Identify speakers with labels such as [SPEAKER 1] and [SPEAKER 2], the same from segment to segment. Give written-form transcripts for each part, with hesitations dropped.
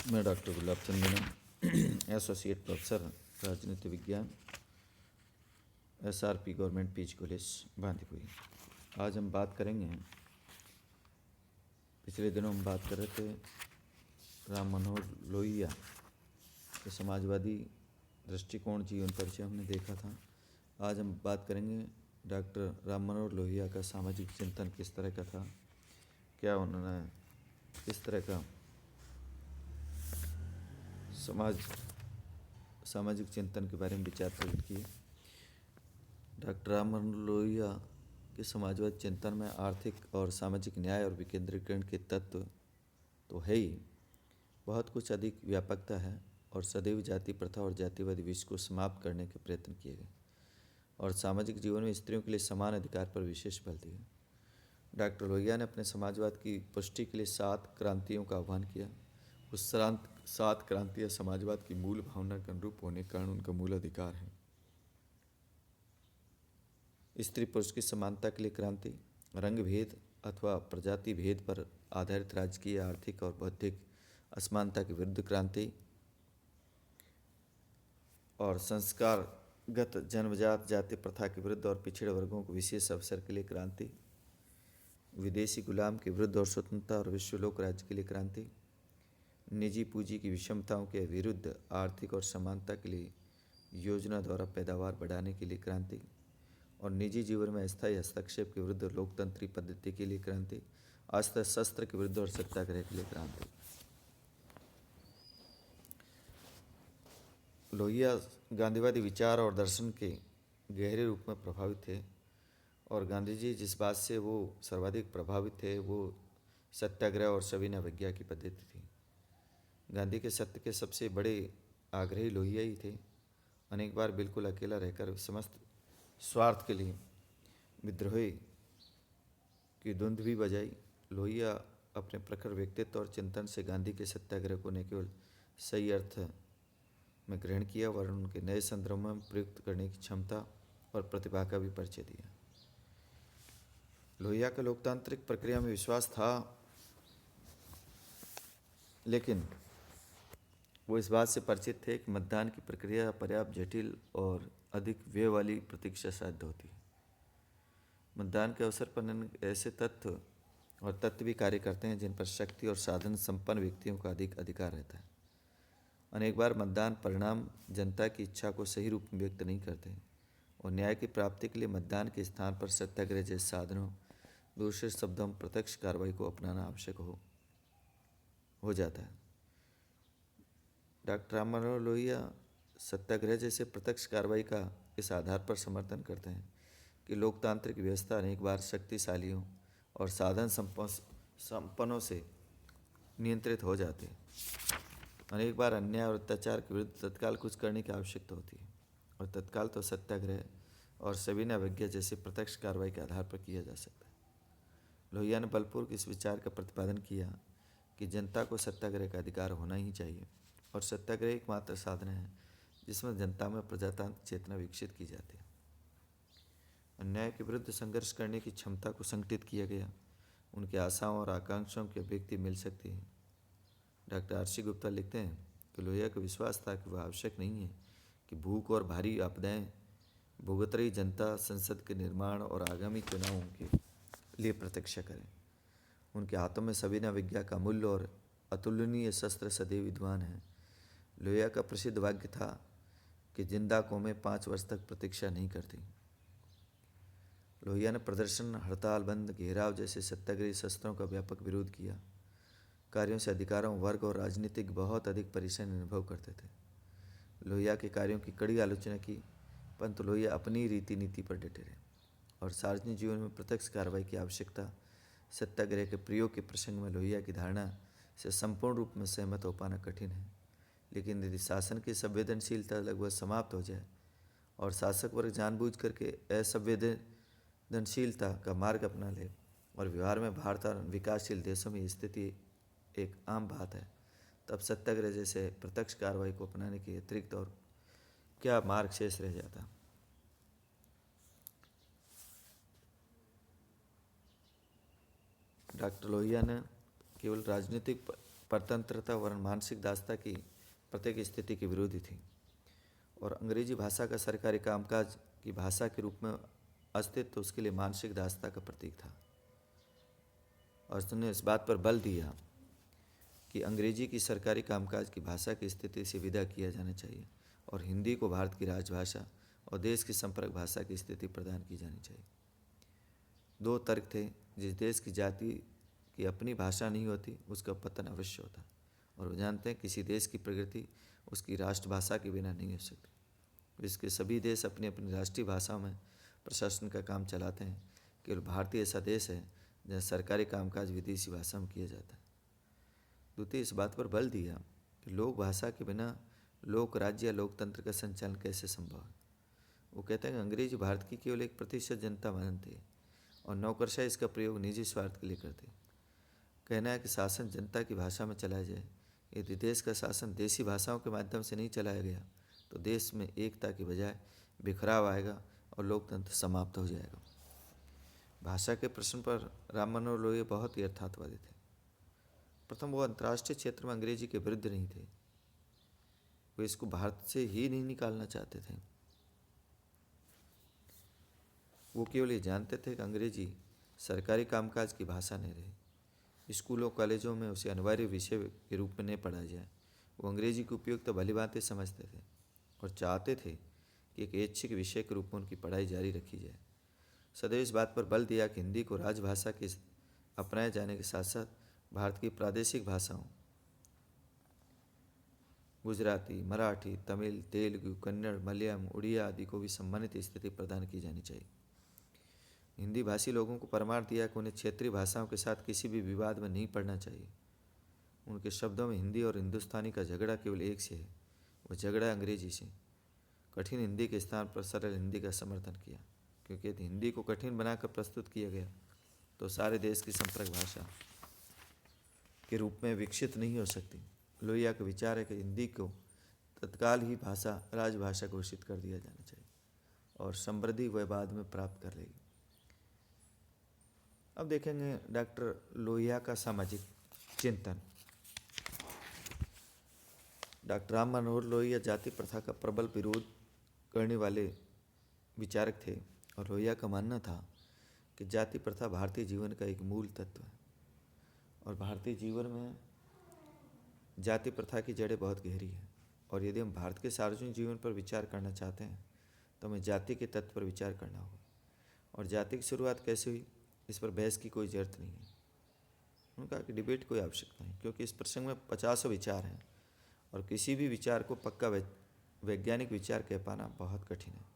[SPEAKER 1] मैं doctor Gulab Chand Meena, associate professor राजनीति विज्ञान, SRP government PG college Bandikui. आज हम बात करेंगे, पिछले दिनों हम बात कर रहे थे राम मनोहर लोहिया के समाजवादी दृष्टिकोण जीवन परिचय हमने देखा था। आज हम बात करेंगे डॉक्टर राम मनोहर लोहिया का सामाजिक चिंतन किस तरह का था, क्या उन्होंने किस तरह का सामाजिक चिंतन के बारे में विचार प्रकट किए। डॉक्टर राम मनोहर लोहिया के समाजवादी चिंतन में आर्थिक और सामाजिक न्याय और विकेंद्रीकरण के तत्व तो है ही, बहुत कुछ अधिक व्यापकता है और सदैव जाति प्रथा और जातिवादी विष को समाप्त करने के प्रयत्न किए गए और सामाजिक जीवन में स्त्रियों के लिए समान अधिकार पर विशेष बल दिया। डॉक्टर लोहिया ने अपने समाजवाद की पुष्टि के लिए 7 क्रांतियों का आह्वान किया। उस 7 क्रांतियाँ समाजवाद की मूल भावना के अनुरूप होने के कारण उनका मूल अधिकार है। स्त्री पुरुष की समानता के लिए क्रांति, रंग भेद अथवा प्रजाति भेद पर आधारित राजकीय, आर्थिक और बौद्धिक असमानता के विरुद्ध क्रांति और संस्कारगत जन्मजात जाति प्रथा के विरुद्ध और पिछड़े वर्गों को विशेष अवसर के लिए क्रांति, विदेशी गुलाम के विरुद्ध और स्वतंत्रता और विश्वलोक राज्य के लिए क्रांति, निजी पूंजी की विषमताओं के विरुद्ध आर्थिक और समानता के लिए योजना द्वारा पैदावार बढ़ाने के लिए क्रांति और निजी जीवन में अस्थायी हस्तक्षेप के विरुद्ध लोकतंत्री पद्धति के लिए क्रांति, अस्त्र शस्त्र के विरुद्ध और सत्याग्रह के लिए क्रांति। लोहिया गांधीवादी विचार और दर्शन के गहरे रूप में प्रभावित थे और गांधी जी जिस बात से वो सर्वाधिक प्रभावित थे वो सत्याग्रह और सविनय अवज्ञा की पद्धति थी। गांधी के सत्य के सबसे बड़े आग्रही लोहिया ही थे। अनेक बार बिल्कुल अकेला रहकर समस्त स्वार्थ के लिए विद्रोही की धुंध भी बजाई। लोहिया अपने प्रखर व्यक्तित्व और चिंतन से गांधी के सत्याग्रह को न केवल सही अर्थ में ग्रहण किया वरन उनके नए संदर्भ में प्रयुक्त करने की क्षमता और प्रतिभा का भी परिचय दिया। लोहिया का लोकतांत्रिक प्रक्रिया में विश्वास था, लेकिन वो इस बात से परिचित थे कि मतदान की प्रक्रिया पर्याप्त जटिल और अधिक व्यय वाली प्रतीक्षा साध्य होती है। मतदान के अवसर पर ऐसे तत्व भी कार्य करते हैं जिन पर शक्ति और साधन संपन्न व्यक्तियों का अधिक अधिकार रहता है। अनेक बार मतदान परिणाम जनता की इच्छा को सही रूप में व्यक्त नहीं करते और न्याय की प्राप्ति के लिए मतदान के स्थान पर सत्याग्रह जैसे साधनों, दूसरे शब्दों में प्रत्यक्ष कार्रवाई को अपनाना आवश्यक हो जाता है। डॉक्टर राम मनोहर लोहिया सत्याग्रह जैसे प्रत्यक्ष कार्रवाई का इस आधार पर समर्थन करते हैं कि लोकतांत्रिक व्यवस्था अनेक बार शक्तिशालियों और साधन संपन्नों से नियंत्रित हो जाती है। अनेक बार अन्याय और अत्याचार के विरुद्ध तत्काल कुछ करने की आवश्यकता होती है और तत्काल तो सत्याग्रह और सविनय अवज्ञा जैसे प्रत्यक्ष कार्रवाई के आधार पर किया जा सकता है। लोहिया ने बलपूर्वक इस विचार का प्रतिपादन किया कि जनता को सत्याग्रह का अधिकार होना ही चाहिए और सत्याग्रह एकमात्र साधन है जिसमें जनता में प्रजातांत्रिक चेतना विकसित की जाती है। अन्याय के विरुद्ध संघर्ष करने की क्षमता को संगठित किया गया, उनकी आशाओं और आकांक्षाओं की अभिव्यक्ति मिल सकती है। डॉक्टर RC गुप्ता लिखते हैं कि लोहिया का विश्वास था कि वह आवश्यक नहीं है कि भूख और भारी आपदाएं भुगत रही जनता संसद के निर्माण और आगामी चुनावों के लिए प्रतीक्षा करें। उनके हाथों में सविनय अवज्ञा का मूल्य और अतुलनीय शस्त्र सदैव विद्वान है। लोहिया का प्रसिद्ध वाक्य था कि जिंदा कौमें 5 वर्ष तक प्रतीक्षा नहीं करती। लोहिया ने प्रदर्शन, हड़ताल, बंद, घेराव जैसे सत्याग्रही शस्त्रों का व्यापक विरोध किया। कार्यों से अधिकारों, वर्ग और राजनीतिक बहुत अधिक परेशानी अनुभव करते थे। लोहिया के कार्यों की कड़ी आलोचना की, परंतु लोहिया अपनी रीति नीति पर डटे रहे और सार्वजनिक जीवन में प्रत्यक्ष कार्रवाई की आवश्यकता, सत्याग्रह के प्रयोग के प्रसंग में लोहिया की धारणा से संपूर्ण रूप में सहमत हो पाना कठिन है। लेकिन यदि शासन की संवेदनशीलता लगभग समाप्त हो जाए और शासक वर्ग जानबूझ करके असंवेदनशीलता का मार्ग अपना ले और व्यवहार में भारत और विकासशील देशों में स्थिति एक आम बात है, तब सत्याग्रह जैसे प्रत्यक्ष कार्रवाई को अपनाने के अतिरिक्त और क्या मार्ग शेष रह जाता। डॉक्टर लोहिया ने केवल राजनीतिक परतंत्रता वरन मानसिक दासता की प्रत्येक स्थिति के विरोधी थी और अंग्रेजी भाषा का सरकारी कामकाज की भाषा के रूप में अस्तित्व तो उसके लिए मानसिक दासता का प्रतीक था। और उसने इस बात पर बल दिया कि अंग्रेजी की सरकारी कामकाज की भाषा की स्थिति से विदा किया जाना चाहिए और हिंदी को भारत की राजभाषा और देश की संपर्क भाषा की स्थिति प्रदान की जानी चाहिए। दो तर्क थे, जिस देश की जाति की अपनी भाषा नहीं होती उसका पतन अवश्य होता, और वो जानते हैं किसी देश की प्रगति उसकी राष्ट्रभाषा के बिना नहीं हो सकती। इसके सभी देश अपनी अपनी राष्ट्रीय भाषा में प्रशासन का काम चलाते हैं, केवल भारतीय ऐसा देश है जहाँ सरकारी कामकाज विदेशी भाषा में किया जाता है। द्वितीय इस बात पर बल दिया कि लोक भाषा के बिना लोक राज्य या लोकतंत्र का संचालन कैसे संभव है। वो कहते हैं कि अंग्रेजी भारत की केवल 1% जनता मानती है और नौकरशाही इसका प्रयोग निजी स्वार्थ के लिए करते हैं। कहना है कि शासन जनता की भाषा में चलाया जाए। यदि देश का शासन देसी भाषाओं के माध्यम से नहीं चलाया गया तो देश में एकता की बजाय बिखराव आएगा और लोकतंत्र समाप्त हो जाएगा। भाषा के प्रश्न पर राम मनोहर लोहिया बहुत ही यथार्थवादी थे। प्रथम, वो अंतर्राष्ट्रीय क्षेत्र में अंग्रेजी के विरुद्ध नहीं थे, वे इसको भारत से ही नहीं निकालना चाहते थे। वो केवल ये जानते थे कि अंग्रेजी सरकारी कामकाज की भाषा नहीं रहे, स्कूलों कॉलेजों में उसे अनिवार्य विषय के रूप में नहीं पढ़ाया जाए। वो अंग्रेजी की उपयोगिता भली भांति समझते थे और चाहते थे कि एक ऐच्छिक विषय के रूप में उनकी पढ़ाई जारी रखी जाए। सदैव इस बात पर बल दिया कि हिंदी को राजभाषा के अपनाए जाने के साथ साथ भारत की प्रादेशिक भाषाओं गुजराती, मराठी, तमिल, तेलुगु, कन्नड़, मलयालम, उड़िया आदि को भी सम्मानित स्थिति प्रदान की जानी चाहिए। हिंदी भाषी लोगों को परामर्श दिया कि उन्हें क्षेत्रीय भाषाओं के साथ किसी भी विवाद में नहीं पड़ना चाहिए। उनके शब्दों में हिंदी और हिंदुस्तानी का झगड़ा केवल एक से है, वह झगड़ा अंग्रेजी से। कठिन हिंदी के स्थान पर सरल हिंदी का समर्थन किया, क्योंकि यदि हिंदी को कठिन बनाकर प्रस्तुत किया गया तो सारे देश की संपर्क भाषा के रूप में विकसित नहीं हो सकती। लोहिया का विचार है कि हिंदी को तत्काल ही राजभाषा घोषित कर दिया जाना चाहिए और समृद्धि वह बाद में प्राप्त कर लेगी। अब देखेंगे डॉक्टर लोहिया का सामाजिक चिंतन। डॉक्टर राम मनोहर लोहिया जाति प्रथा का प्रबल विरोध करने वाले विचारक थे और लोहिया का मानना था कि जाति प्रथा भारतीय जीवन का एक मूल तत्व है और भारतीय जीवन में जाति प्रथा की जड़ें बहुत गहरी है। और यदि हम भारत के सार्वजनिक जीवन पर विचार करना चाहते हैं तो हमें जाति के तत्व पर विचार करना होगा। और जाति की शुरुआत कैसे हुई, इस पर बहस की कोई जरूरत नहीं है। उन्होंने कहा कि डिबेट कोई आवश्यकता नहीं, क्योंकि इस प्रसंग में 50 विचार हैं और किसी भी विचार को पक्का वैज्ञानिक विचार कह पाना बहुत कठिन है।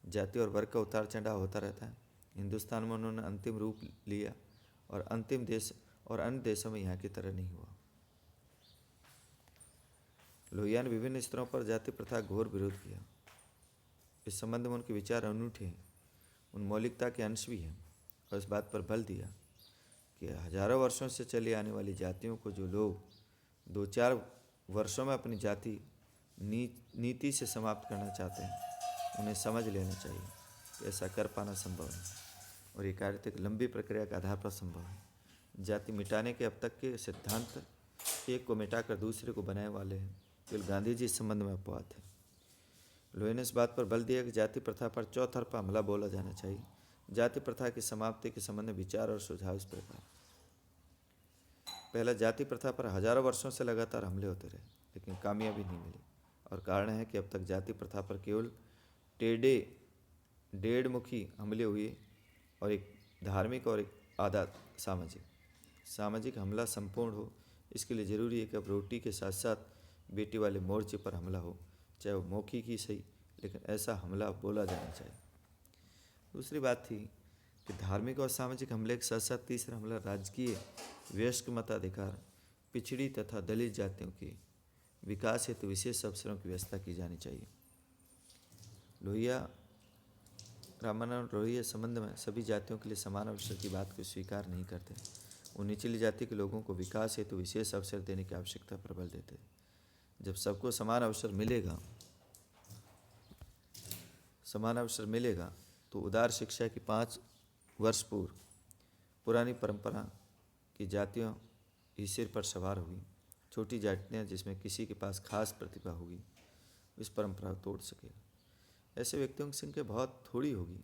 [SPEAKER 1] जाति और वर्ग का उतार चढ़ाव होता रहता है। हिंदुस्तान में उन्होंने अंतिम रूप लिया और अंतिम देश और अन्य देशों में यहाँ की तरह नहीं हुआ। लोहिया ने विभिन्न स्तरों पर जाति प्रथा घोर विरोध किया। इस संबंध में उनके विचार अनूठे हैं, उन मौलिकता के अंश भी हैं और इस बात पर बल दिया कि हजारों वर्षों से चली आने वाली जातियों को जो लोग 2-4 वर्षों में अपनी जाति नीति से समाप्त करना चाहते हैं उन्हें समझ लेना चाहिए कि ऐसा कर पाना संभव नहीं और ये कार्य एक लंबी प्रक्रिया के आधार पर संभव है। जाति मिटाने के अब तक के सिद्धांत एक को मिटाकर दूसरे को बनाने वाले हैं, केवल गांधी जी इस संबंध में अपवाद थे। लोहिया ने इस बात पर बल दिया कि जाति प्रथा पर चौतरफा हमला बोला जाना चाहिए। जाति प्रथा की समाप्ति के संबंध में विचार और सुझाव इस प्रकार। पहला, जाति प्रथा पर हजारों वर्षों से लगातार हमले होते रहे लेकिन कामयाबी नहीं मिली और कारण है कि अब तक जाति प्रथा पर केवल डेढ़मुखी हमले हुए और एक धार्मिक और एक आधा सामाजिक हमला संपूर्ण हो। इसके लिए जरूरी है कि अब रोटी के साथ साथ बेटी वाले मोर्चे पर हमला हो, चाहे वो मौखिक ही सही, लेकिन ऐसा हमला बोला जाना चाहिए। दूसरी बात थी कि धार्मिक और सामाजिक हमले के साथ साथ तीसरा हमला राजकीय वयस्क मताधिकार, पिछड़ी तथा दलित जातियों के विकास हेतु विशेष अवसरों की व्यवस्था की जानी चाहिए। राम मनोहर लोहिया संबंध में सभी जातियों के लिए समान अवसर की बात को स्वीकार नहीं करते। वो निचली जाति के लोगों को विकास हेतु विशेष अवसर देने की आवश्यकता पर बल देते। जब सबको समान अवसर मिलेगा तो उदार शिक्षा की 5 वर्ष पूर्व पुरानी परंपरा की जातियों ही सिर पर सवार हुई छोटी जातियाँ जिसमें किसी के पास खास प्रतिभा होगी इस परंपरा को तोड़ सकेगा। ऐसे व्यक्तियों की संख्या बहुत थोड़ी होगी।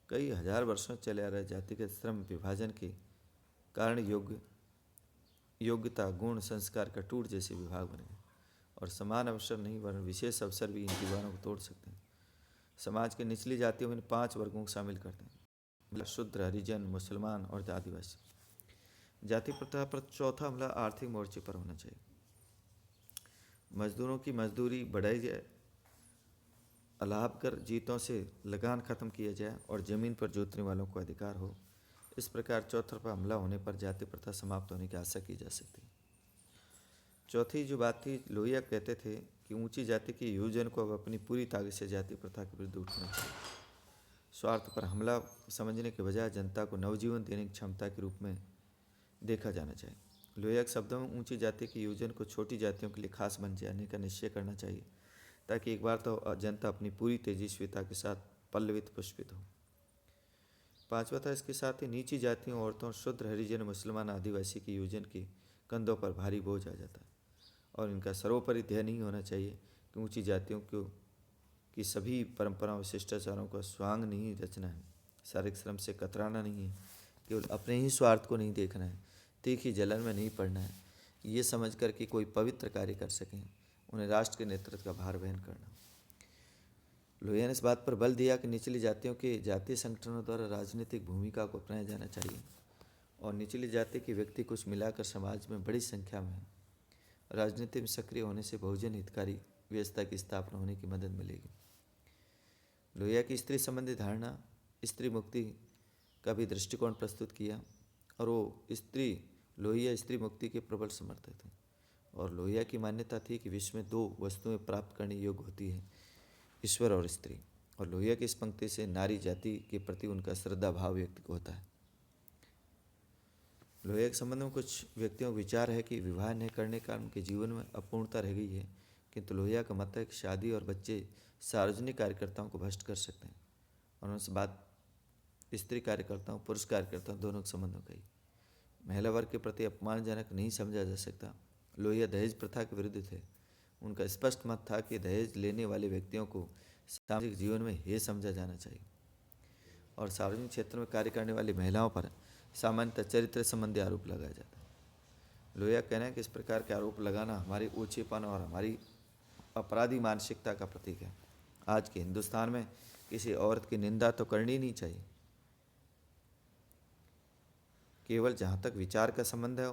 [SPEAKER 1] कई हजार वर्षों चले आ रहे जातिगत श्रम विभाजन के कारण योग्यता, गुण, संस्कार का टूट जैसे विभाग बने हैं और समान अवसर नहीं वरन विशेष अवसर भी इन दीवारों को तोड़ सकते हैं। समाज की निचली जातियों में 5 वर्गों को शामिल करते हैं: शूद्र, हरिजन, मुसलमान और आदिवासी। जाति प्रथा पर चौथा हमला आर्थिक मोर्चे पर होना चाहिए। मजदूरों की मजदूरी बढ़ाई जाए, अलाभ कर जीतों से लगान खत्म किया जाए और जमीन पर जोतने वालों को अधिकार हो। इस प्रकार चौतरफा हमला होने पर जाति प्रथा समाप्त होने की आशा की जा सकती है। चौथी जो बात थी, लोहिया कहते थे कि ऊंची जाति के युवजन को अब अपनी पूरी ताकत से जाति प्रथा के विरुद्ध उठना चाहिए। स्वार्थ पर हमला समझने के बजाय जनता को नवजीवन देने की क्षमता के रूप में देखा जाना चाहिए। लोहिया के शब्दों में ऊंची जाति के युवजन को छोटी जातियों के लिए खास बन जाने का निश्चय करना चाहिए, ताकि एक बार तो जनता अपनी पूरी तेजस्विता के साथ पल्लवित पुष्पित हो। पांचवा था, इसके साथ ही नीची जातियों, औरतों, शूद्र, हरिजन, मुसलमान, आदिवासी के युवजन के कंधों पर भारी बोझ आ जाता है और इनका सर्वोपरि ध्येय नहीं होना चाहिए कि ऊंची जातियों को की सभी परंपराओं, शिष्टाचारों का स्वांग नहीं रचना है, शारीरिक श्रम से कतराना नहीं है, केवल अपने ही स्वार्थ को नहीं देखना है, तीखी जलन में नहीं पड़ना है, ये समझ कर कि कोई पवित्र कार्य कर सकें, उन्हें राष्ट्र के नेतृत्व का भार वहन करना। लोहिया ने इस बात पर बल दिया कि निचली जातियों के जातीय संगठनों द्वारा राजनीतिक भूमिका को अपनाया जाना चाहिए और निचली जाति के व्यक्ति कुछ मिलाकर समाज में बड़ी संख्या में राजनीति में सक्रिय होने से बहुजन हितकारी व्यवस्था की स्थापना होने की मदद मिलेगी। लोहिया की स्त्री संबंधी धारणा, स्त्री मुक्ति का भी दृष्टिकोण प्रस्तुत किया और लोहिया स्त्री मुक्ति के प्रबल समर्थक थे और लोहिया की मान्यता थी कि विश्व में 2 वस्तुएं प्राप्त करने योग्य होती है, ईश्वर और स्त्री। और लोहिया की इस पंक्ति से नारी जाति के प्रति उनका श्रद्धा भाव व्यक्त होता है। लोहिया के संबंध में कुछ व्यक्तियों का विचार है कि विवाह न करने का उनके जीवन में अपूर्णता रह गई है, किंतु लोहिया का मत है कि शादी और बच्चे सार्वजनिक कार्यकर्ताओं को भ्रष्ट कर सकते हैं और उनसे बात स्त्री कार्यकर्ताओं, पुरुष कार्यकर्ताओं दोनों के संबंधों का ही महिला वर्ग के प्रति अपमानजनक नहीं समझा जा सकता। लोहिया दहेज प्रथा के विरुद्ध थे। उनका स्पष्ट मत था कि दहेज लेने वाले व्यक्तियों को सामाजिक जीवन में हेय समझा जाना चाहिए और सार्वजनिक क्षेत्र में कार्य करने वाली महिलाओं पर सामान्यतः चरित्र संबंधी आरोप लगाया जाता है। लोहिया कहना है कि इस प्रकार के आरोप लगाना हमारी ऊंचेपन और हमारी अपराधी मानसिकता का प्रतीक है। आज के हिंदुस्तान में किसी औरत की निंदा तो करनी नहीं चाहिए, केवल जहाँ तक विचार का संबंध है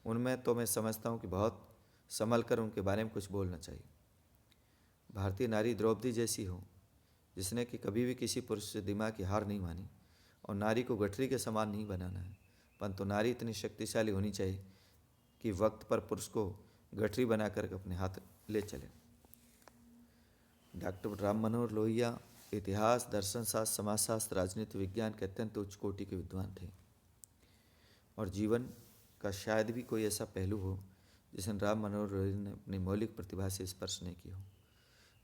[SPEAKER 1] उनमें तो मैं समझता हूँ कि बहुत संभल कर उनके बारे में कुछ बोलना चाहिए। भारतीय नारी द्रौपदी जैसी हो, जिसने कि कभी भी किसी पुरुष से दिमाग की हार नहीं मानी और नारी को गठरी के समान नहीं बनाना है, परंतु नारी इतनी शक्तिशाली होनी चाहिए कि वक्त पर पुरुष को गठरी बनाकर अपने हाथ ले चले। डॉक्टर राम मनोहर लोहिया इतिहास, दर्शन शास्त्र, समाजशास्त्र, राजनीति विज्ञान के अत्यंत उच्च कोटि के विद्वान थे और जीवन का शायद भी कोई ऐसा पहलू हो जिसे राम मनोहर लोहिया ने अपनी मौलिक प्रतिभा से स्पर्श नहीं किया हो।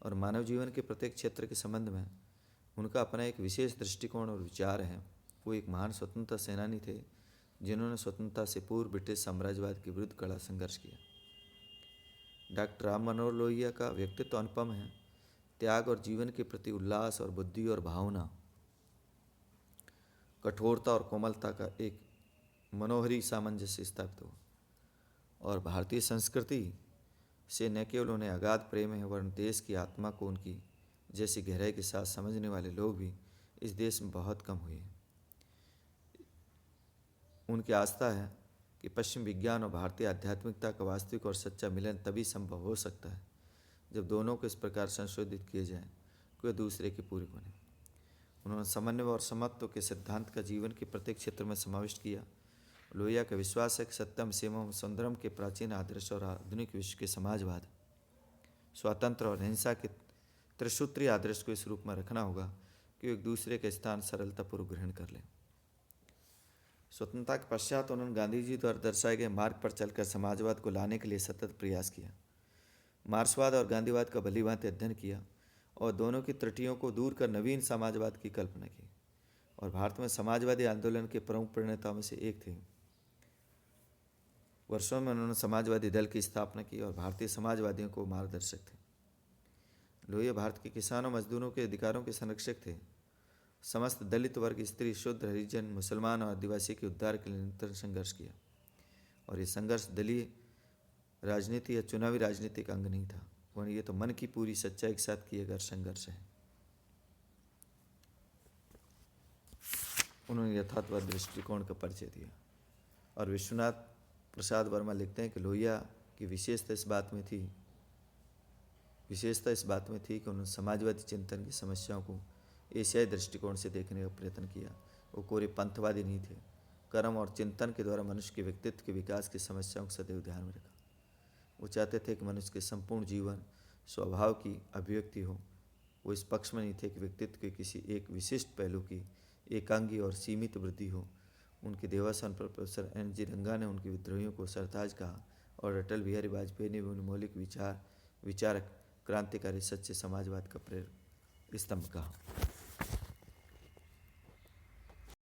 [SPEAKER 1] और मानव जीवन के प्रत्येक क्षेत्र के संबंध में उनका अपना एक विशेष दृष्टिकोण और विचार है। वो एक महान स्वतंत्रता सेनानी थे जिन्होंने स्वतंत्रता से पूर्व ब्रिटिश साम्राज्यवाद के विरुद्ध कड़ा संघर्ष किया। डॉक्टर राम मनोहर लोहिया का व्यक्तित्व अनुपम है। त्याग और जीवन के प्रति उल्लास और बुद्धि और भावना, कठोरता और कोमलता का एक मनोहरी सामंजस्य स्थापित हुआ और भारतीय संस्कृति से न केवल उन्हें अगाध प्रेम है वरन देश की आत्मा को उनकी जैसी गहराई के साथ समझने वाले लोग भी इस देश में बहुत कम हुए हैं। उनकी आस्था है कि पश्चिम विज्ञान और भारतीय आध्यात्मिकता का वास्तविक और सच्चा मिलन तभी संभव हो सकता है जब दोनों को इस प्रकार संशोधित किए जाएं कि वे दूसरे के पूरक बने। उन्होंने समन्वय और समत्व के सिद्धांत का जीवन के प्रत्येक क्षेत्र में समाविष्ट किया। लोहिया का विश्वास है कि सत्यम, सेवम, सुंदरम के प्राचीन आदर्श और आधुनिक विश्व के समाजवाद, स्वातंत्र और हिंसा के त्रिसूत्री आदर्श को इस रूप में रखना होगा कि एक दूसरे के स्थान सरलतापूर्वक ग्रहण कर लें। स्वतंत्रता के पश्चात उन्होंने गांधी जी द्वारा दर्शाए गए मार्ग पर चलकर समाजवाद को लाने के लिए सतत प्रयास किया। मार्क्सवाद और गांधीवाद का भली भांति अध्ययन किया और दोनों की त्रुटियों को दूर कर नवीन समाजवाद की कल्पना की और भारत में समाजवादी आंदोलन के प्रमुख प्रणेताओं में से एक थे। वर्षों में उन्होंने समाजवादी दल की स्थापना की और भारतीय समाजवादियों को मार्गदर्शक थे। लोहिया भारत के किसानों मजदूरों के अधिकारों के संरक्षक थे। समस्त दलित वर्ग, स्त्री, शूद्र, हरिजन, मुसलमान और आदिवासी के उद्धार के लिए निरंतर संघर्ष किया। और ये संघर्ष दलीय राजनीति या चुनावी राजनीति का अंग नहीं था, वरन ये तो मन की पूरी सच्चाई के साथ किए गए संघर्ष है। उन्होंने यथार्थवाद दृष्टिकोण का परिचय दिया। और विश्वनाथ प्रसाद वर्मा लिखते हैं कि लोहिया की विशेषता इस बात में थी कि उन्होंने समाजवादी चिंतन की समस्याओं को एशियाई दृष्टिकोण से देखने का प्रयत्न किया। वो कोई पंथवादी नहीं थे। कर्म और चिंतन के द्वारा मनुष्य के व्यक्तित्व के विकास की समस्याओं को सदैव ध्यान में रखा। वो चाहते थे कि मनुष्य के संपूर्ण जीवन स्वभाव की अभिव्यक्ति हो। वो इस पक्ष में नहीं थे कि व्यक्तित्व के किसी एक विशिष्ट पहलू की एकांगी और सीमित वृद्धि हो। उनके देवासन पर प्रोफेसर NG रंगा ने उनके विद्रोहियों को सरताज कहा और अटल बिहारी वाजपेयी ने भी उन्हें मौलिक विचारक, क्रांतिकारी, सच्चे समाजवाद का प्रेरक स्तंभ कहा।